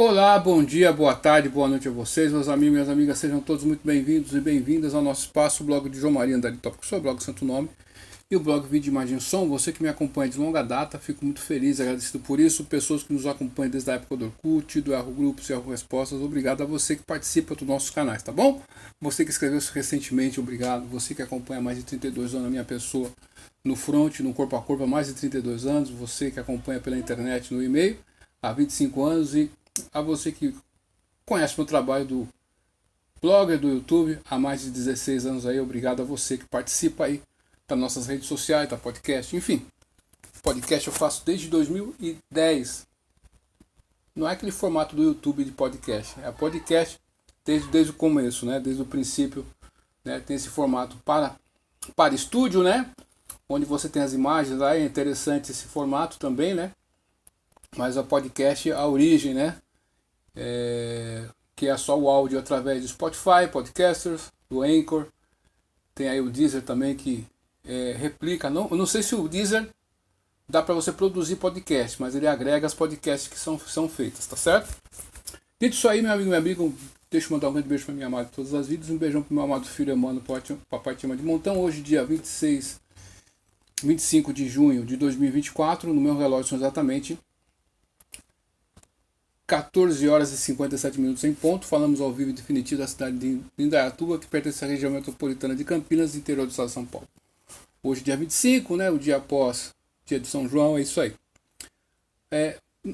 Olá, bom dia, boa tarde, boa noite a vocês, meus amigos e minhas amigas, sejam todos muito bem-vindos e bem-vindas ao nosso espaço, o blog de João Maria Andari Tópico, seu blog Santo Nome e o blog Vídeo Imagem Som. Você que me acompanha de longa data, fico muito feliz, agradecido por isso, pessoas que nos acompanham desde a época do Orkut, do Yahoo Grupos e Yahoo Respostas, obrigado a você que participa dos nossos canais, tá bom? Você que escreveu-se recentemente, obrigado, você que acompanha há mais de 32 anos a minha pessoa no front, no corpo a corpo há mais de 32 anos, você que acompanha pela internet, no e-mail, há 25 anos e a você que conhece meu trabalho do blogger do YouTube há mais de 16 anos aí, obrigado a você que participa aí das nossas redes sociais, da podcast, enfim. Podcast eu faço desde 2010. Não é aquele formato do YouTube de podcast, é podcast desde o começo, né? Desde o princípio, né? Tem esse formato para estúdio, né? Onde você tem as imagens aí, é interessante esse formato também, né? Mas o podcast, a origem, né? Que é só o áudio através do Spotify, Podcasters, do Anchor. Tem aí o Deezer também que replica. Eu não sei se o Deezer dá para você produzir podcast, mas ele agrega as podcasts que são feitas, tá certo? Dito isso aí, meu amigo, deixa eu mandar um grande beijo para minha amada de todas as vidas. Um beijão para meu amado filho Emmanuel, papai te ama de montão. Hoje, dia 25 de junho de 2024, no meu relógio são exatamente 14 horas e 57 minutos em ponto. Falamos ao vivo e definitivo da cidade de Indaiatuba, que pertence à região metropolitana de Campinas, interior do estado de São Paulo. Hoje, dia 25, né, o dia após dia de São João, é isso aí.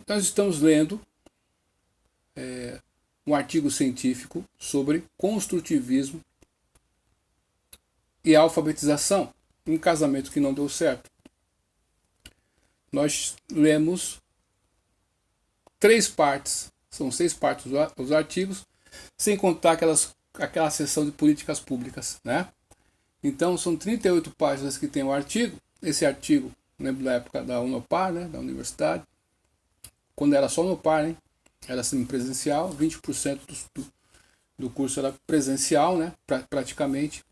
Nós estamos lendo um artigo científico sobre construtivismo e alfabetização, um casamento que não deu certo. Nós lemos 3 partes, são 6 partes os artigos, sem contar aquela seção de políticas públicas, né? Então são 38 páginas que tem o artigo. Esse artigo, lembro da época da Unopar, né, da universidade, quando era só Unopar, né, era assim, presencial, 20% do curso era presencial, né, praticamente,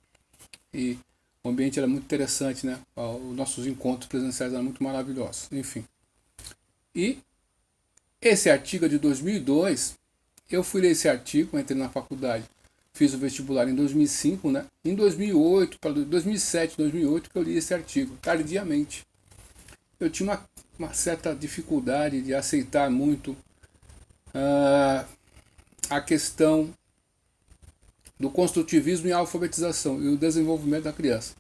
e o ambiente era muito interessante, né, os nossos encontros presenciais eram muito maravilhosos, enfim. E esse artigo é de 2002, eu fui ler esse artigo, entrei na faculdade, fiz o vestibular em 2005, né? Em 2008, para 2007, 2008 que eu li esse artigo, tardiamente. Eu tinha uma certa dificuldade de aceitar muito a questão do construtivismo e a alfabetização e o desenvolvimento da criança.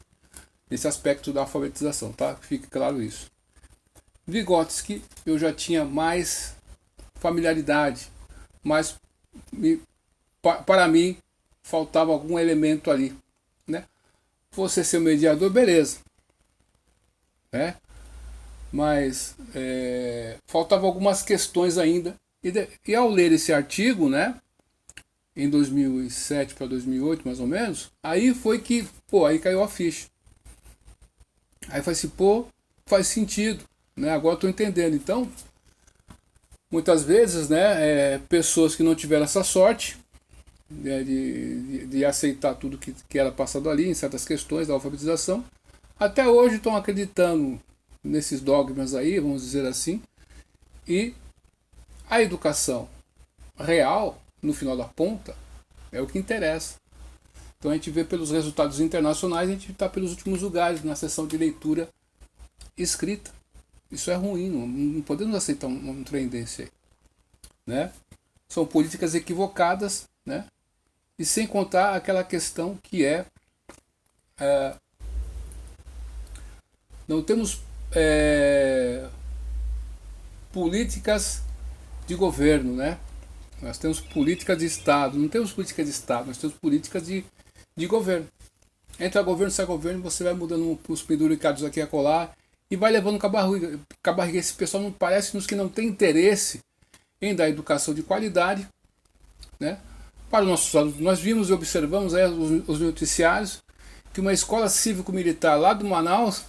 Esse aspecto da alfabetização, tá? Fique claro isso. Vygotsky, eu já tinha mais familiaridade, mas para mim faltava algum elemento ali, né? Você ser o mediador, beleza, né? Mas faltavam algumas questões ainda. E ao ler esse artigo, né, em 2007 para 2008 mais ou menos, aí foi que, aí caiu a ficha. Aí foi assim, faz sentido, né? Agora estou entendendo. Então, muitas vezes, né, pessoas que não tiveram essa sorte, né, de aceitar tudo que era passado ali em certas questões da alfabetização, até hoje estão acreditando nesses dogmas aí, vamos dizer assim, e a educação real, no final da ponta, é o que interessa. Então a gente vê pelos resultados internacionais, a gente está pelos últimos lugares na seção de leitura escrita. Isso é ruim, não podemos aceitar um trem desse aí, né? São políticas equivocadas, né? E sem contar aquela questão que não temos políticas de governo, né? Nós temos políticas de Estado, não temos políticas de Estado, nós temos políticas de governo. Entra governo, sai governo, você vai mudando os penduricados aqui a colar e vai levando com a barriga. Esse pessoal não parece nos que não tem interesse em dar educação de qualidade, né, para os nossos alunos. Nós vimos e observamos aí os noticiários que uma escola cívico-militar lá do Manaus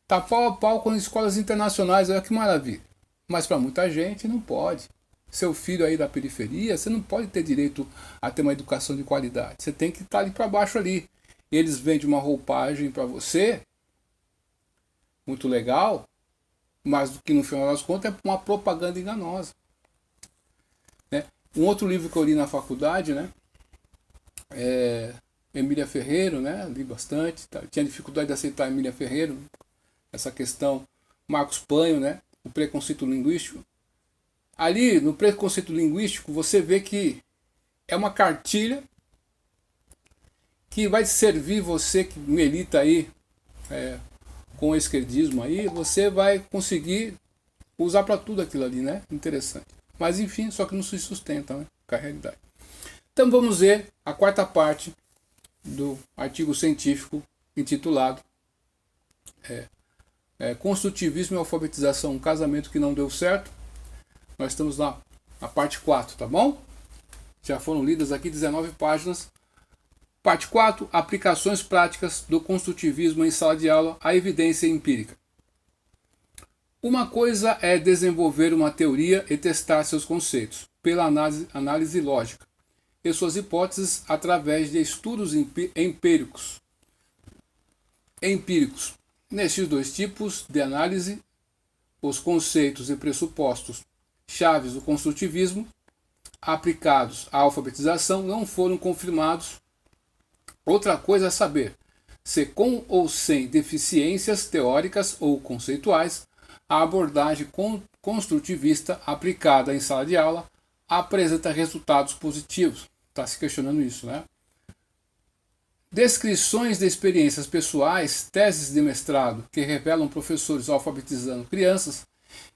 está pau a pau com escolas internacionais. Olha que maravilha. Mas para muita gente não pode. Seu filho aí da periferia, você não pode ter direito a ter uma educação de qualidade. Você tem que estar ali para baixo ali. Eles vendem uma roupagem para você, muito legal, mas que no final das contas é uma propaganda enganosa. Um outro livro que eu li na faculdade, né? Emília Ferreiro, né? Li bastante. Tá? Tinha dificuldade de aceitar Emília Ferreiro, essa questão. Marcos Panho, né? O preconceito linguístico. Ali, no preconceito linguístico, você vê que é uma cartilha que vai servir você que milita aí com o esquerdismo aí, você vai conseguir usar para tudo aquilo ali, né? Interessante. Mas enfim, só que não se sustenta, né, com a realidade. Então vamos ver a quarta parte do artigo científico intitulado Construtivismo e Alfabetização, um casamento que não deu certo. Nós estamos lá na parte 4, tá bom? Já foram lidas aqui 19 páginas. Parte 4, aplicações práticas do construtivismo em sala de aula, a evidência empírica. Uma coisa é desenvolver uma teoria e testar seus conceitos, pela análise lógica, e suas hipóteses através de estudos empíricos. Nestes dois tipos de análise, os conceitos e pressupostos chaves do construtivismo aplicados à alfabetização não foram confirmados. Outra coisa é saber se, com ou sem deficiências teóricas ou conceituais, a abordagem construtivista aplicada em sala de aula apresenta resultados positivos. Está se questionando isso, né? Descrições de experiências pessoais, teses de mestrado que revelam professores alfabetizando crianças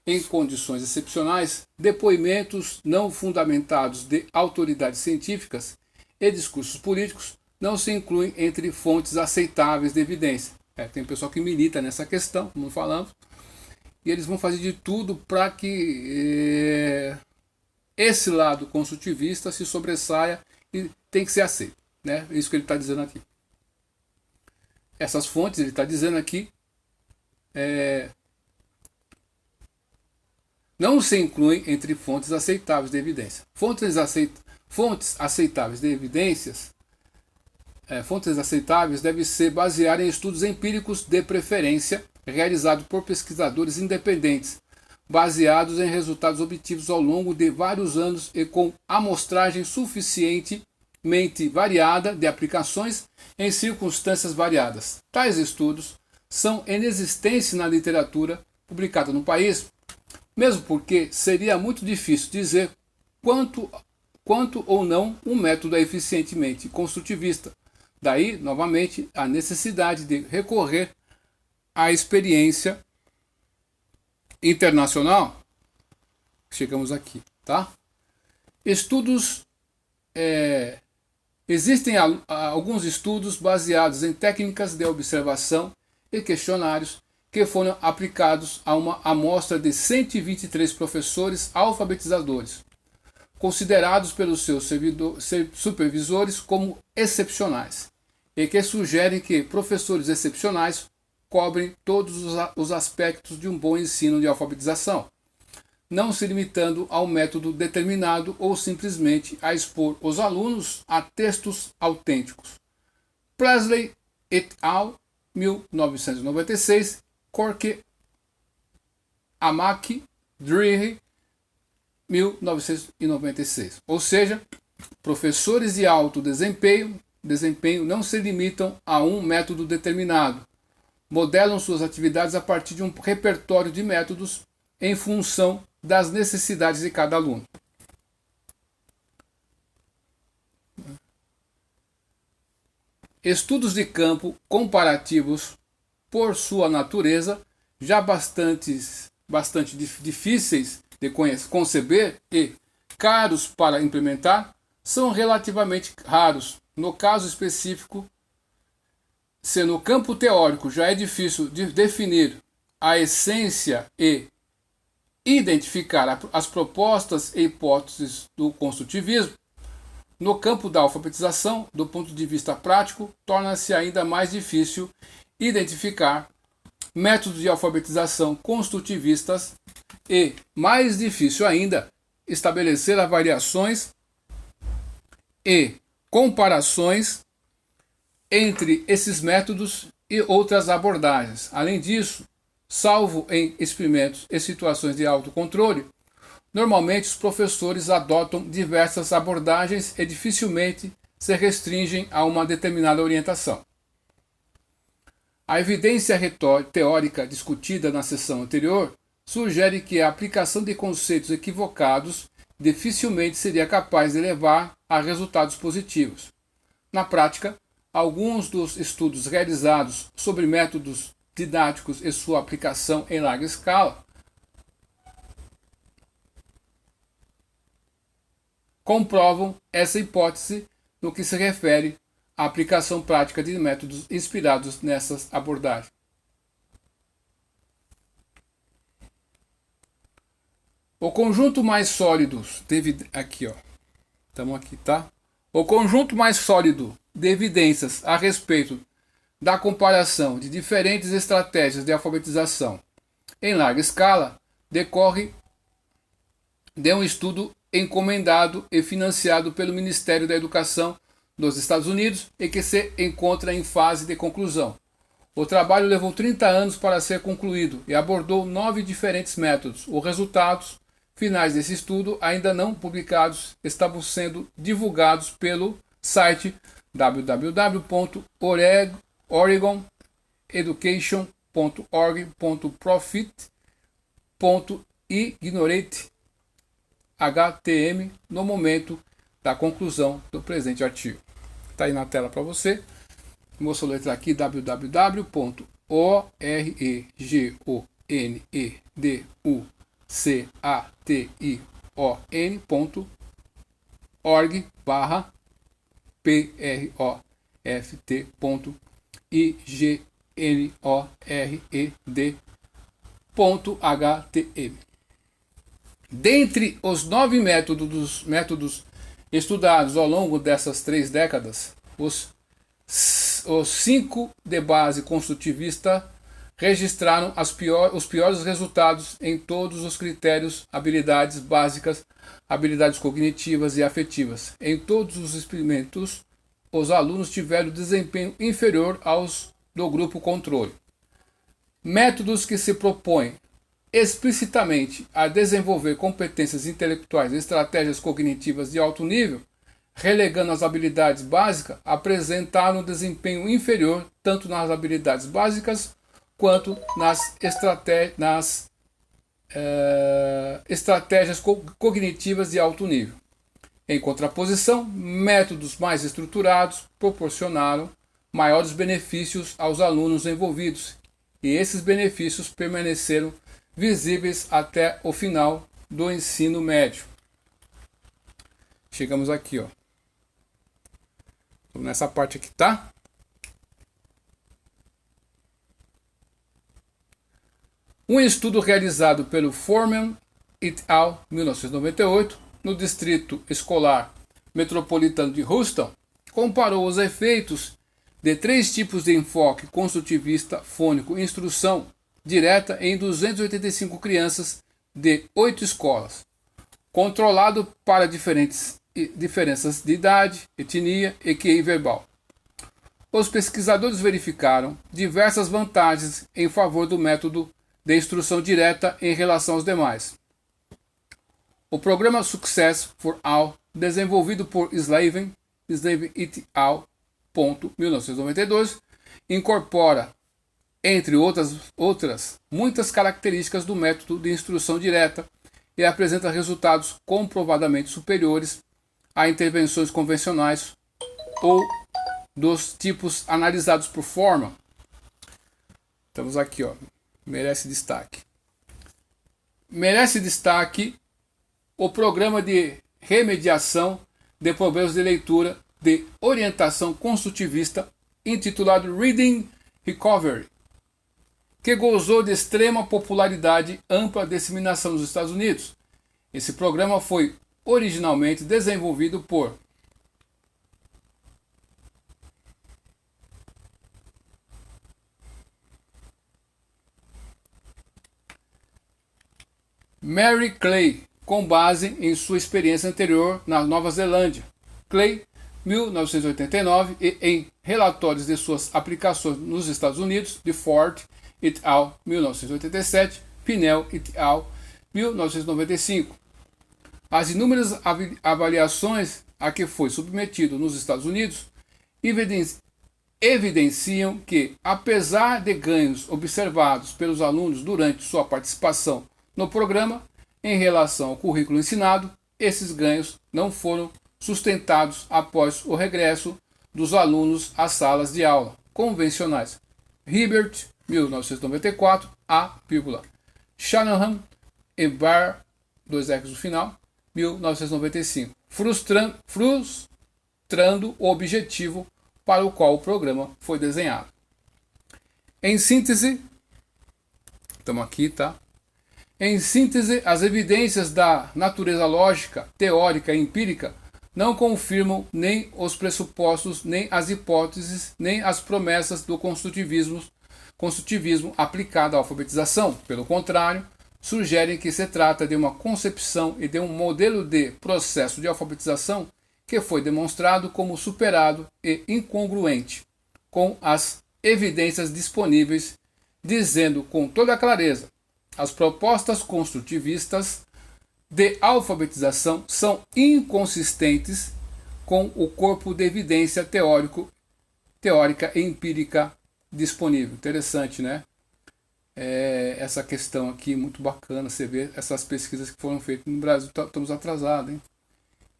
em condições excepcionais, depoimentos não fundamentados de autoridades científicas e discursos políticos não se incluem entre fontes aceitáveis de evidência. Tem pessoal que milita nessa questão, como falamos, e eles vão fazer de tudo para que esse lado construtivista se sobressaia e tem que ser aceito. Né? Isso que ele está dizendo aqui. Essas fontes, ele está dizendo aqui, não se incluem entre fontes aceitáveis de evidência. Fontes aceitáveis de evidências, fontes aceitáveis devem ser baseadas em estudos empíricos de preferência realizados por pesquisadores independentes, baseados em resultados obtidos ao longo de vários anos e com amostragem suficientemente variada de aplicações em circunstâncias variadas. Tais estudos são inexistentes na literatura publicada no país, mesmo porque seria muito difícil dizer quanto ou não um método é eficientemente construtivista. Daí, novamente, a necessidade de recorrer à experiência internacional. Chegamos aqui, tá? Estudos. Existem alguns estudos baseados em técnicas de observação e questionários que foram aplicados a uma amostra de 123 professores alfabetizadores, considerados pelos seus supervisores como excepcionais, e que sugerem que professores excepcionais cobrem todos os aspectos de um bom ensino de alfabetização, não se limitando a um método determinado ou simplesmente a expor os alunos a textos autênticos. Presley et al., 1996, Corke, Amaki, Dreher, 1996. Ou seja, professores de alto desempenho não se limitam a um método determinado, modelam suas atividades a partir de um repertório de métodos em função das necessidades de cada aluno. Estudos de campo comparativos, por sua natureza, já bastante difíceis de conceber e caros para implementar, são relativamente raros. No caso específico, se no campo teórico já é difícil de definir a essência e identificar as propostas e hipóteses do construtivismo, no campo da alfabetização, do ponto de vista prático, torna-se ainda mais difícil identificar métodos de alfabetização construtivistas e, mais difícil ainda, estabelecer avaliações e comparações entre esses métodos e outras abordagens. Além disso, salvo em experimentos e situações de autocontrole, Normalmente, os professores adotam diversas abordagens e dificilmente se restringem a uma determinada orientação. A evidência teórica discutida na sessão anterior sugere que a aplicação de conceitos equivocados dificilmente seria capaz de levar a resultados positivos. Na prática, alguns dos estudos realizados sobre métodos didáticos e sua aplicação em larga escala comprovam essa hipótese no que se refere à aplicação prática de métodos inspirados nessas abordagens. O conjunto mais sólido O conjunto mais sólido de evidências a respeito da comparação de diferentes estratégias de alfabetização em larga escala decorre de um estudo encomendado e financiado pelo Ministério da Educação dos Estados Unidos e que se encontra em fase de conclusão. O trabalho levou 30 anos para ser concluído e abordou 9 diferentes métodos. Os resultados finais desse estudo, ainda não publicados, estavam sendo divulgados pelo site www.oregoneducation.org.profit.ignorate.htm no momento da conclusão do presente artigo. Está aí na tela para você. Vou soletrar aqui www.org.profit.ignorate.htm. Dentre os 9 métodos estudados ao longo dessas 3 décadas, os 5 de base construtivista registraram os piores resultados em todos os critérios, habilidades básicas, habilidades cognitivas e afetivas. Em todos os experimentos, os alunos tiveram desempenho inferior aos do grupo controle. Métodos que se propõem explicitamente a desenvolver competências intelectuais e estratégias cognitivas de alto nível, relegando as habilidades básicas, apresentaram desempenho inferior tanto nas habilidades básicas quanto nas estratégias cognitivas de alto nível. Em contraposição, métodos mais estruturados proporcionaram maiores benefícios aos alunos envolvidos, e esses benefícios permaneceram visíveis até o final do ensino médio. Chegamos aqui, ó. Nessa parte aqui, tá? Um estudo realizado pelo Foreman et al. 1998, no Distrito Escolar Metropolitano de Houston, comparou os efeitos de 3 tipos de enfoque construtivista fônico instrução direta em 285 crianças de 8 escolas, controlado para diferenças de idade, etnia e QI verbal. Os pesquisadores verificaram diversas vantagens em favor do método de instrução direta em relação aos demais. O programa Success for All, desenvolvido por Slavin et al. 1992, incorpora, entre outras, muitas características do método de instrução direta e apresenta resultados comprovadamente superiores a intervenções convencionais ou dos tipos analisados por Foreman. Estamos aqui, ó. Merece destaque. Merece destaque o programa de remediação de problemas de leitura de orientação construtivista intitulado Reading Recovery, que gozou de extrema popularidade e ampla disseminação nos Estados Unidos. Esse programa foi originalmente desenvolvido por Mary Clay, com base em sua experiência anterior na Nova Zelândia. Clay, 1989, e em relatórios de suas aplicações nos Estados Unidos, de Ford et al. 1987, Pinel et al. 1995. As inúmeras avaliações a que foi submetido nos Estados Unidos evidenciam que, apesar de ganhos observados pelos alunos durante sua participação no programa, em relação ao currículo ensinado, esses ganhos não foram sustentados após o regresso dos alunos às salas de aula convencionais. Hibbert, 1994, A. Shanahan e Barr, 2 X no final, 1995, frustrando o objetivo para o qual o programa foi desenhado. Em síntese, estamos aqui, tá? Em síntese, as evidências da natureza lógica, teórica e empírica não confirmam nem os pressupostos, nem as hipóteses, nem as promessas do construtivismo aplicado à alfabetização. Pelo contrário, sugerem que se trata de uma concepção e de um modelo de processo de alfabetização que foi demonstrado como superado e incongruente com as evidências disponíveis, dizendo com toda clareza: as propostas construtivistas de alfabetização são inconsistentes com o corpo de evidência teórica e empírica disponível. Interessante, né? Essa questão aqui, muito bacana, você vê essas pesquisas que foram feitas no Brasil. Estamos atrasados, hein?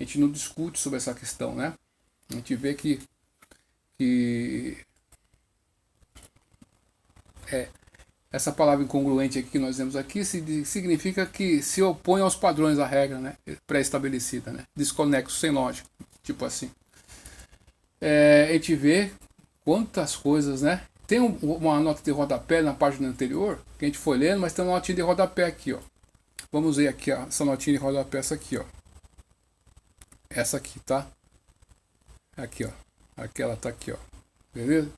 A gente não discute sobre essa questão, né? A gente vê que essa palavra incongruente aqui que nós vemos aqui significa que se opõe aos padrões da regra, né, pré-estabelecida, né, desconexo, sem lógica, tipo assim. A gente vê quantas coisas, né? Tem uma nota de rodapé na página anterior, que a gente foi lendo, mas tem uma notinha de rodapé aqui, ó. Vamos ver aqui, ó, essa notinha de rodapé, essa aqui, ó. Essa aqui, tá? Aqui, ó. Aqui ela tá aqui, ó. Beleza?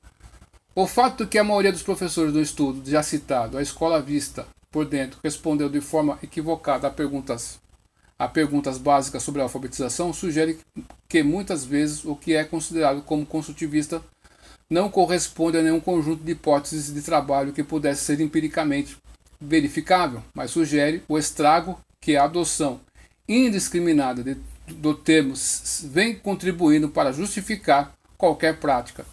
O fato de que a maioria dos professores do estudo já citado, a escola vista por dentro, respondeu de forma equivocada a perguntas básicas sobre a alfabetização, sugere que muitas vezes o que é considerado como construtivista não corresponde a nenhum conjunto de hipóteses de trabalho que pudesse ser empiricamente verificável, mas sugere o estrago que a adoção indiscriminada do termo vem contribuindo para justificar qualquer prática.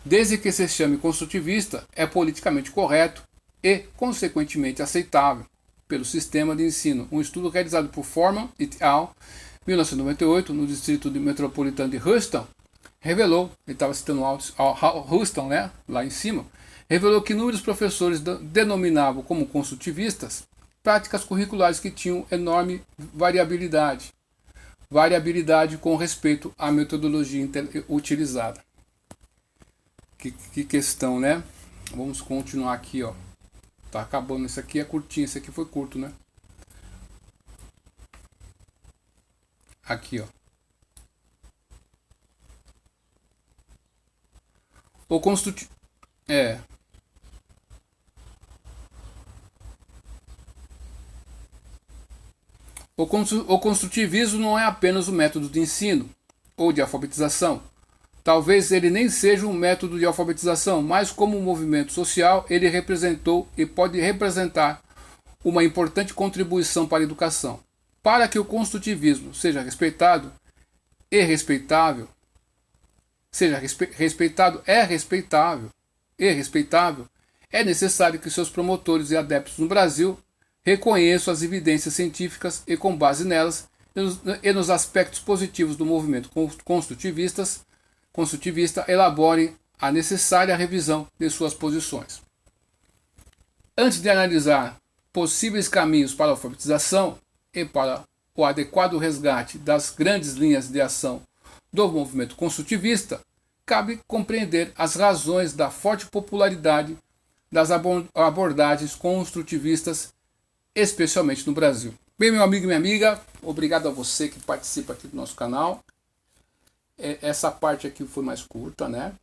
Desde que se chame construtivista, é politicamente correto e, consequentemente, aceitável pelo sistema de ensino. Um estudo realizado por Forman et al., 1998, no distrito metropolitano de Houston, revelou, ele estava citando Houston, né, lá em cima, revelou que inúmeros professores denominavam como construtivistas práticas curriculares que tinham enorme variabilidade com respeito à metodologia utilizada. Que questão, né? Vamos continuar aqui, ó. Tá acabando, esse aqui é curtinho, esse aqui foi curto, né? Aqui, ó. O construtivo O construtivismo não é apenas um método de ensino ou de alfabetização. Talvez ele nem seja um método de alfabetização, mas como um movimento social, ele representou e pode representar uma importante contribuição para a educação. Para que o construtivismo seja respeitado e respeitável, é necessário que seus promotores e adeptos no Brasil reconheçam as evidências científicas e, com base nelas e nos aspectos positivos do movimento construtivista, elaborem a necessária revisão de suas posições. Antes de analisar possíveis caminhos para a alfabetização e para o adequado resgate das grandes linhas de ação do movimento construtivista, cabe compreender as razões da forte popularidade das abordagens construtivistas, especialmente no Brasil. Bem, meu amigo e minha amiga, obrigado a você que participa aqui do nosso canal. Essa parte aqui foi mais curta, né?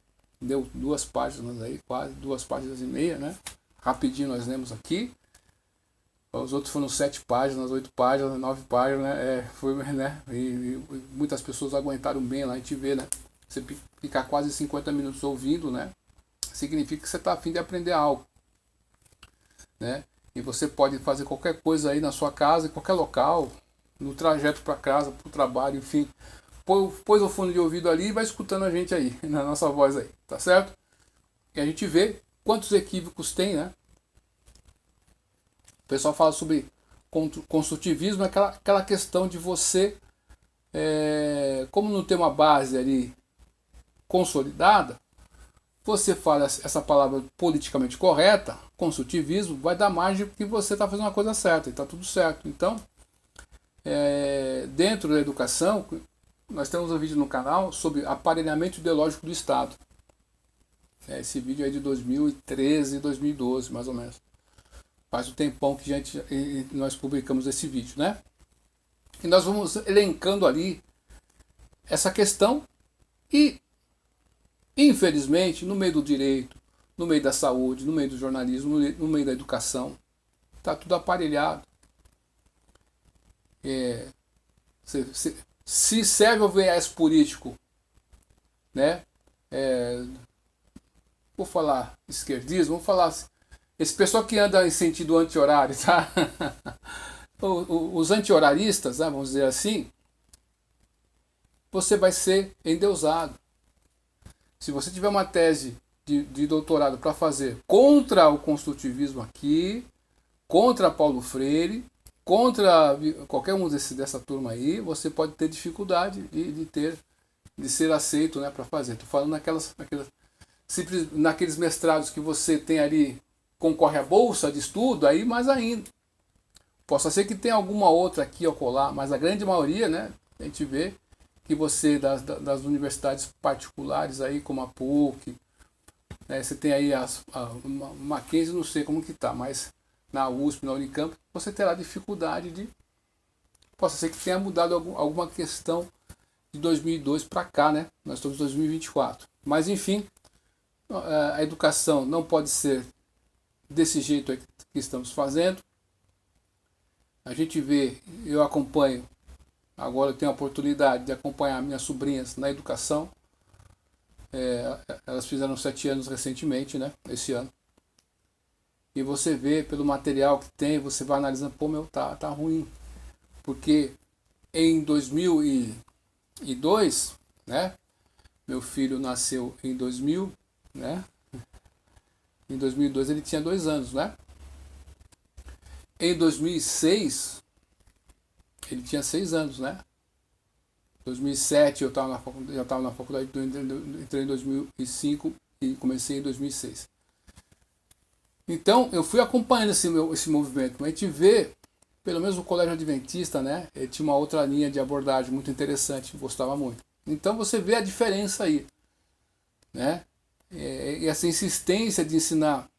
Deu 2 páginas aí, quase 2 páginas e meia, né? Rapidinho nós lemos aqui. Os outros foram 7 páginas, 8 páginas, 9 páginas, né? Foi, né? E muitas pessoas aguentaram bem lá, a gente vê, né? Você ficar quase 50 minutos ouvindo, né? Significa que você está a fim de aprender algo, né? E você pode fazer qualquer coisa aí na sua casa, em qualquer local, no trajeto para casa, para o trabalho, enfim. Pôs o fone de ouvido ali e vai escutando a gente aí, na nossa voz aí, tá certo? E a gente vê quantos equívocos tem, né? O pessoal fala sobre construtivismo, é aquela questão de você, como não tem uma base ali consolidada, você fala essa palavra politicamente correta, construtivismo, vai dar margem que você está fazendo uma coisa certa e está tudo certo. Então, dentro da educação, nós temos um vídeo no canal sobre aparelhamento ideológico do Estado. Esse vídeo é de 2013, 2012, mais ou menos. Faz um tempão que nós publicamos esse vídeo, né? E nós vamos elencando ali essa questão e, infelizmente, no meio do direito, no meio da saúde, no meio do jornalismo, no meio da educação, está tudo aparelhado. Se serve o viés político, né? Vou falar esquerdismo, vou falar esse pessoal que anda em sentido anti-horário, tá? Os anti-horaristas, né, vamos dizer assim, você vai ser endeusado. Se você tiver uma tese de doutorado para fazer contra o construtivismo aqui, contra Paulo Freire, contra qualquer um dessa turma aí, você pode ter dificuldade de ser aceito, né, para fazer. Estou falando naqueles mestrados que você tem ali, concorre à bolsa de estudo, aí mais ainda. Possa ser que tenha alguma outra aqui ao colar, mas a grande maioria, né, a gente vê que você, das universidades particulares aí, como a PUC, né, você tem aí a Mackenzie, não sei como que tá, mas na USP, na Unicamp, você terá dificuldade de... Possa ser que tenha mudado alguma questão de 2002 para cá, né? Nós estamos em 2024. Mas, enfim, a educação não pode ser desse jeito aí que estamos fazendo. A gente vê, eu acompanho, agora eu tenho a oportunidade de acompanhar minhas sobrinhas na educação. Elas fizeram 7 anos recentemente, né? Esse ano. E você vê pelo material que tem, você vai analisando, pô, tá ruim. Porque em 2002, né? Meu filho nasceu em 2000, né? Em 2002 ele tinha 2 anos, né? Em 2006 ele tinha 6 anos, né? 2007 eu estava na faculdade, entrei em 2005 e comecei em 2006. Então eu fui acompanhando esse movimento. A gente vê, pelo menos o Colégio Adventista, né? Ele tinha uma outra linha de abordagem muito interessante, gostava muito. Então você vê a diferença aí, né? E essa insistência de ensinar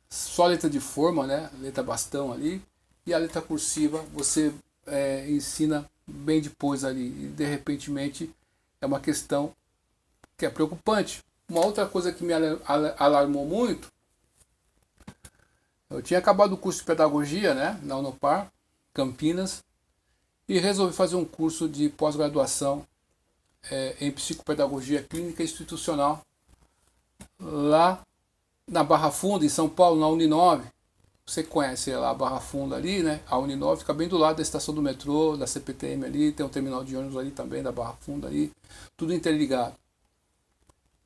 só a letra de forma, né? Letra bastão ali, e a letra cursiva você ensina bem depois ali. E de repente é uma questão que é preocupante. Uma outra coisa que me alarmou muito, eu tinha acabado o curso de pedagogia, né? Na Unopar, Campinas, e resolvi fazer um curso de pós-graduação em psicopedagogia clínica institucional lá na Barra Funda, em São Paulo, na Uninove. Você conhece lá a Barra Funda ali, né? A Uninove fica bem do lado da estação do metrô, da CPTM ali, tem um terminal de ônibus ali também, da Barra Funda ali, tudo interligado.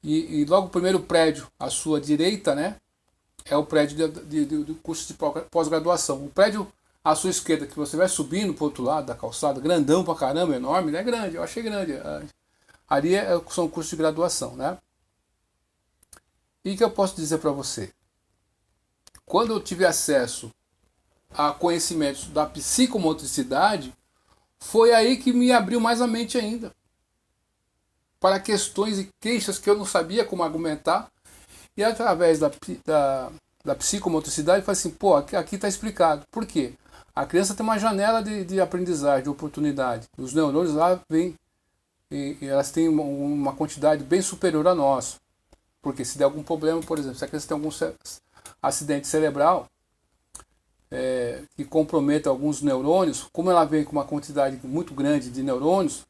E logo o primeiro prédio à sua direita, né? É o prédio do curso de pós-graduação. O prédio à sua esquerda, que você vai subindo para o outro lado da calçada, grandão pra caramba, enorme, né? Grande, eu achei grande. Ali são cursos de graduação, né? E o que eu posso dizer para você? Quando eu tive acesso a conhecimentos da psicomotricidade, foi aí que me abriu mais a mente ainda. Para questões e queixas que eu não sabia como argumentar. E através da psicomotricidade, eu falei assim, pô, aqui está explicado. Por quê? A criança tem uma janela de aprendizagem, de oportunidade. Os neurônios lá vêm, e elas têm uma quantidade bem superior à nossa. Porque se der algum problema, por exemplo, se a criança tem algum acidente cerebral que comprometa alguns neurônios, como ela vem com uma quantidade muito grande de neurônios,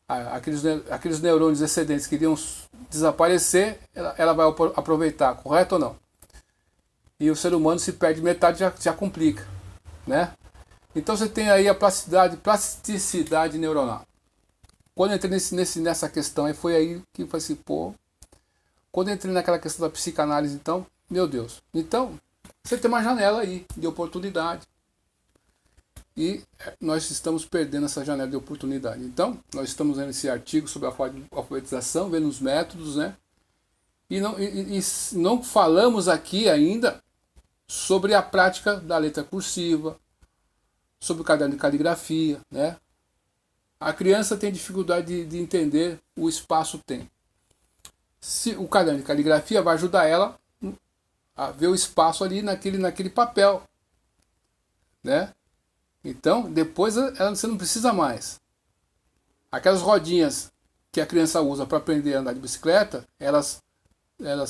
aqueles neurônios excedentes que iriam desaparecer, ela vai aproveitar, correto ou não? E o ser humano se perde metade, já complica, né? Então você tem aí a plasticidade neuronal. Quando eu entrei nessa questão, aí foi aí que eu falei assim, pô, quando eu entrei naquela questão da psicanálise, então, meu Deus. Então, você tem uma janela aí de oportunidade. E nós estamos perdendo essa janela de oportunidade. Então, nós estamos vendo esse artigo sobre a alfabetização, vendo os métodos, né? E não falamos aqui ainda sobre a prática da letra cursiva, sobre o caderno de caligrafia, né? A criança tem dificuldade de entender o espaço-tempo. Se o caderno de caligrafia vai ajudar ela a ver o espaço ali naquele papel, né? Então, depois você não precisa mais. Aquelas rodinhas que a criança usa para aprender a andar de bicicleta, elas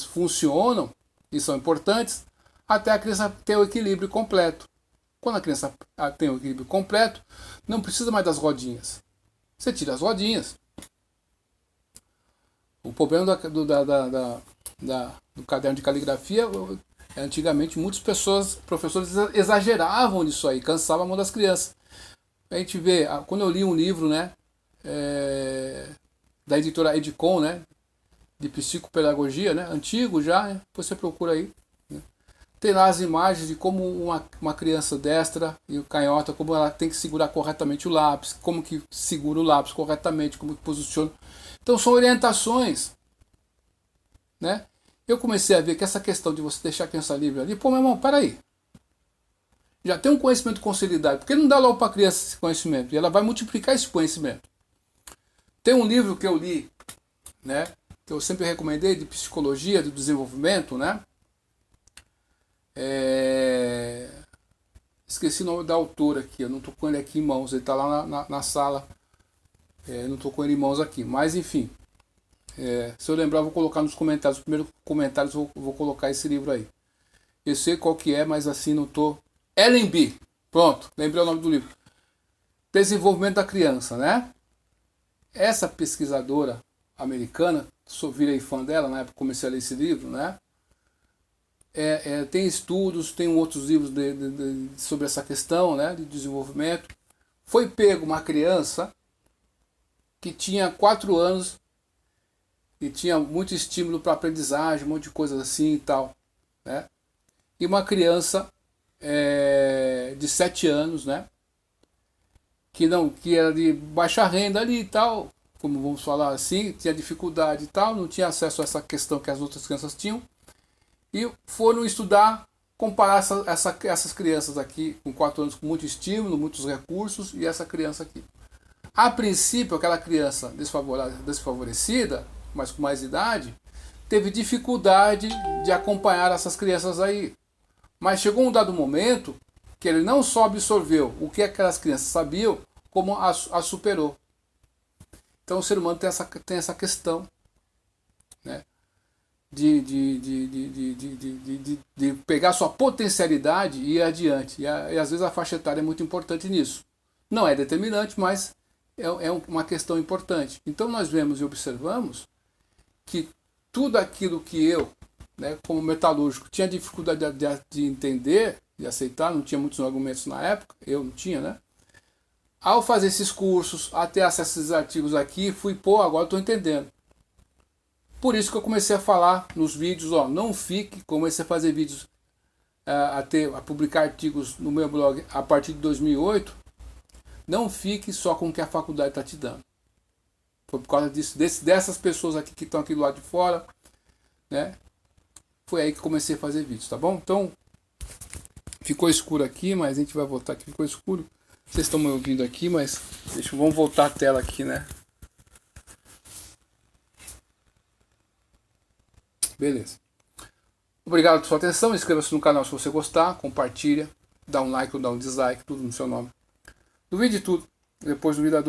funcionam e são importantes até a criança ter o equilíbrio completo. Quando a criança tem o equilíbrio completo, não precisa mais das rodinhas. Você tira as rodinhas. O problema do caderno de caligrafia, antigamente muitas professores exageravam nisso aí, cansavam a mão das crianças. A gente vê, quando eu li um livro, né, da editora Edicom, né, de psicopedagogia, né, antigo já, né, você procura aí. Né, tem lá as imagens de como uma criança destra e o canhota, como ela tem que segurar corretamente o lápis, como que segura o lápis corretamente, como que posiciona. Então são orientações, né? Eu comecei a ver que essa questão de você deixar a criança livre ali, pô, meu irmão, peraí. Já tem um conhecimento consolidado, por que não dá logo para a criança esse conhecimento? E ela vai multiplicar esse conhecimento. Tem um livro que eu li, né, que eu sempre recomendei, de psicologia, de desenvolvimento, né? Esqueci o nome da autora aqui, eu não estou com ele aqui em mãos, ele está lá na sala. Não estou com ele em mãos aqui, mas enfim. Se eu lembrar, eu vou colocar nos comentários. Os primeiros comentários eu vou colocar esse livro aí. Eu sei qual que é, mas assim não estou. Ellen B. Pronto, lembrei o nome do livro. Desenvolvimento da criança, né? Essa pesquisadora americana, virei fã dela, na época comecei a ler esse livro, né? Tem estudos, tem outros livros sobre essa questão, né, de desenvolvimento. Foi pego uma criança que tinha 4 anos e tinha muito estímulo para aprendizagem, um monte de coisas assim e tal, né? E uma criança de 7 anos, né? Que era de baixa renda ali e tal, como vamos falar assim, tinha dificuldade e tal, não tinha acesso a essa questão que as outras crianças tinham, e foram estudar, comparar essas crianças aqui com 4 anos com muito estímulo, muitos recursos, e essa criança aqui. A princípio, aquela criança desfavorecida, mas com mais idade, teve dificuldade de acompanhar essas crianças aí. Mas chegou um dado momento que ele não só absorveu o que aquelas crianças sabiam, como a superou. Então o ser humano tem essa questão, né, de pegar sua potencialidade e ir adiante. E às vezes a faixa etária é muito importante nisso. Não é determinante, mas é uma questão importante. Então nós vemos e observamos que tudo aquilo que eu, né, como metalúrgico, tinha dificuldade de entender, de aceitar, não tinha muitos argumentos na época, eu não tinha, né? Ao fazer esses cursos, até acesso a esses artigos aqui, agora estou entendendo. Por isso que eu comecei a falar nos vídeos, não fique, comecei a fazer vídeos, a publicar artigos no meu blog a partir de 2008, não fique só com o que a faculdade está te dando. Foi por causa dessas pessoas aqui que estão aqui do lado de fora, né? Foi aí que comecei a fazer vídeos, tá bom? Então, ficou escuro aqui, mas a gente vai voltar aqui, ficou escuro. Vocês estão me ouvindo aqui, mas vamos voltar a tela aqui, né? Beleza. Obrigado pela sua atenção, inscreva-se no canal se você gostar, compartilha, dá um like ou dá um dislike, tudo no seu nome. Duvide de tudo, depois duvida